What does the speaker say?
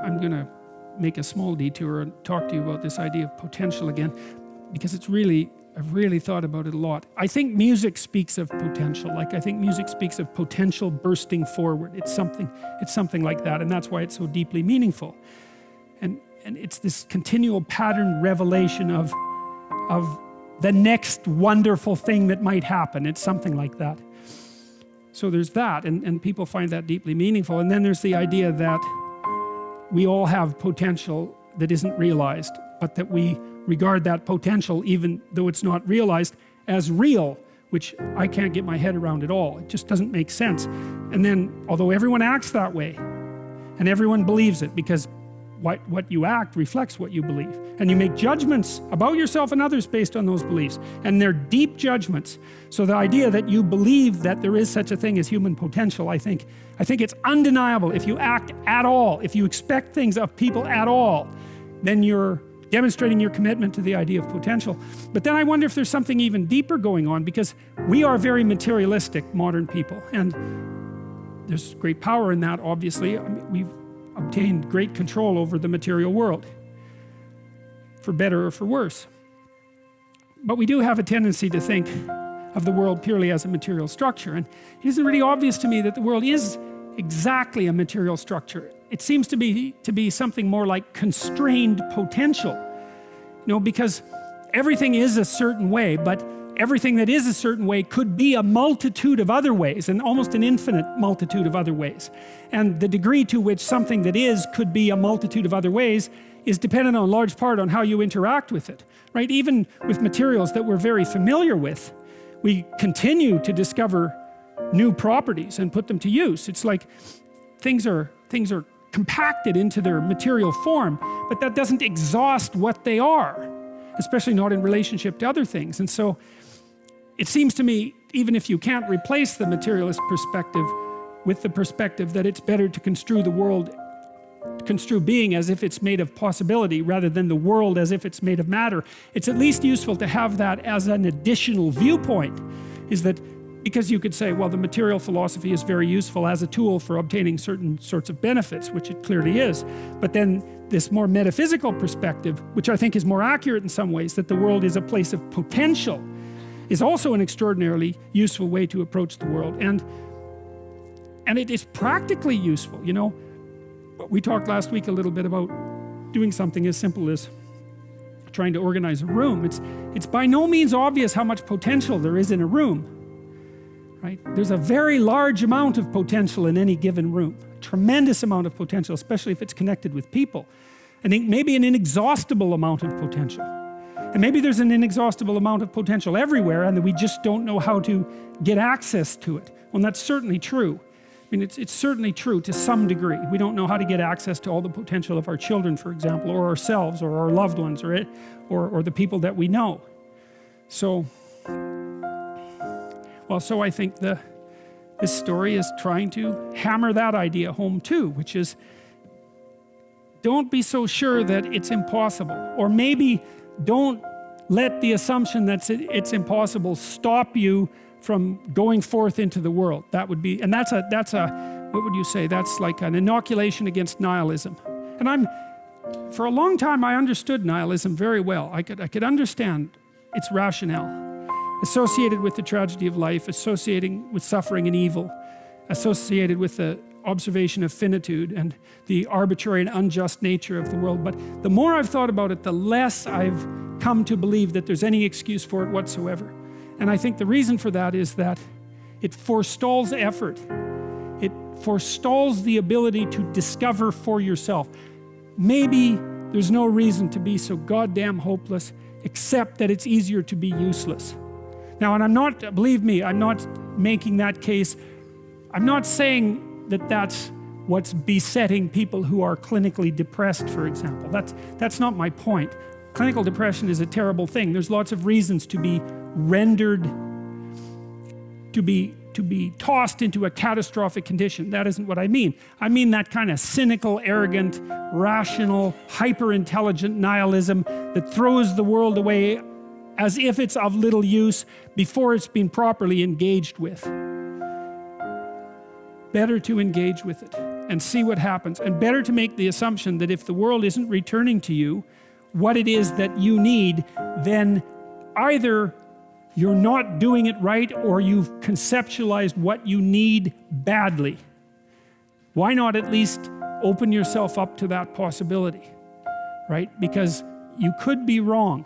I'm going to make a small detour and talk to you about this idea of potential again, because I've really thought about it a lot. I think music speaks of potential. I think music speaks of potential bursting forward. It's something like that, and that's why it's so deeply meaningful. And it's this continual pattern revelation of the next wonderful thing that might happen. It's something like that. So there's that, and people find that deeply meaningful. And then there's the idea that we all have potential that isn't realized, but that we regard that potential, even though it's not realized, as real, which I can't get my head around at all. It just doesn't make sense. And then, although everyone acts that way, and everyone believes it, because what you act reflects what you believe, and you make judgments about yourself and others based on those beliefs, and they're deep judgments. So the idea that you believe that there is such a thing as human potential, I think it's undeniable. If you act at all, if you expect things of people at all, then you're demonstrating your commitment to the idea of potential. But then I wonder if there's something even deeper going on, because we are very materialistic, modern people, and there's great power in that, obviously. I mean, we've obtained great control over the material world, for better or for worse. But we do have a tendency to think of the world purely as a material structure, and it isn't really obvious to me that the world is exactly a material structure. It seems to be something more like constrained potential, because everything is a certain way, but everything that is a certain way could be a multitude of other ways, and almost an infinite multitude of other ways. And the degree to which something that is could be a multitude of other ways is dependent on large part on how you interact with it, right? Even with materials that we're very familiar with, we continue to discover new properties and put them to use. It's like things are compacted into their material form, but that doesn't exhaust what they are, especially not in relationship to other things. And so it seems to me, even if you can't replace the materialist perspective with the perspective that it's better to construe the world, construe being as if it's made of possibility rather than the world as if it's made of matter, it's at least useful to have that as an additional viewpoint. Is that because you could say, well, the material philosophy is very useful as a tool for obtaining certain sorts of benefits, which it clearly is. But then this more metaphysical perspective, which I think is more accurate in some ways, that the world is a place of potential, is also an extraordinarily useful way to approach the world. And it is practically useful, We talked last week a little bit about doing something as simple as trying to organize a room. It's by no means obvious how much potential there is in a room. Right? There's a very large amount of potential in any given room, a tremendous amount of potential, especially if it's connected with people. I think maybe an inexhaustible amount of potential. And maybe there's an inexhaustible amount of potential everywhere, and that we just don't know how to get access to it. Well, that's certainly true. I mean, it's certainly true to some degree. We don't know how to get access to all the potential of our children, for example, or ourselves, or our loved ones, or the people that we know. So I think this story is trying to hammer that idea home too, which is, don't be so sure that it's impossible, or maybe don't let the assumption that it's impossible stop you from going forth into the world. That would be, and that's a what would you say? That's like an inoculation against nihilism. And for a long time I understood nihilism very well. I could understand its rationale, associated with the tragedy of life, associating with suffering and evil, associated with the observation of finitude and the arbitrary and unjust nature of the world. But the more I've thought about it, the less I've come to believe that there's any excuse for it whatsoever. And I think the reason for that is that it forestalls effort. It forestalls the ability to discover for yourself. Maybe there's no reason to be so goddamn hopeless, except that it's easier to be useless. Now, and I'm not, believe me, I'm not making that case. I'm not saying that that's what's besetting people who are clinically depressed, for example. That's not my point. Clinical depression is a terrible thing. There's lots of reasons to be rendered, to be tossed into a catastrophic condition. That isn't what I mean. I mean that kind of cynical, arrogant, rational, hyper-intelligent nihilism that throws the world away as if it's of little use before it's been properly engaged with. Better to engage with it. and see what happens. And better to make the assumption that if the world isn't returning to you what it is that you need, then either you're not doing it right or you've conceptualized what you need badly. Why not at least open yourself up to that possibility, right? Because you could be wrong.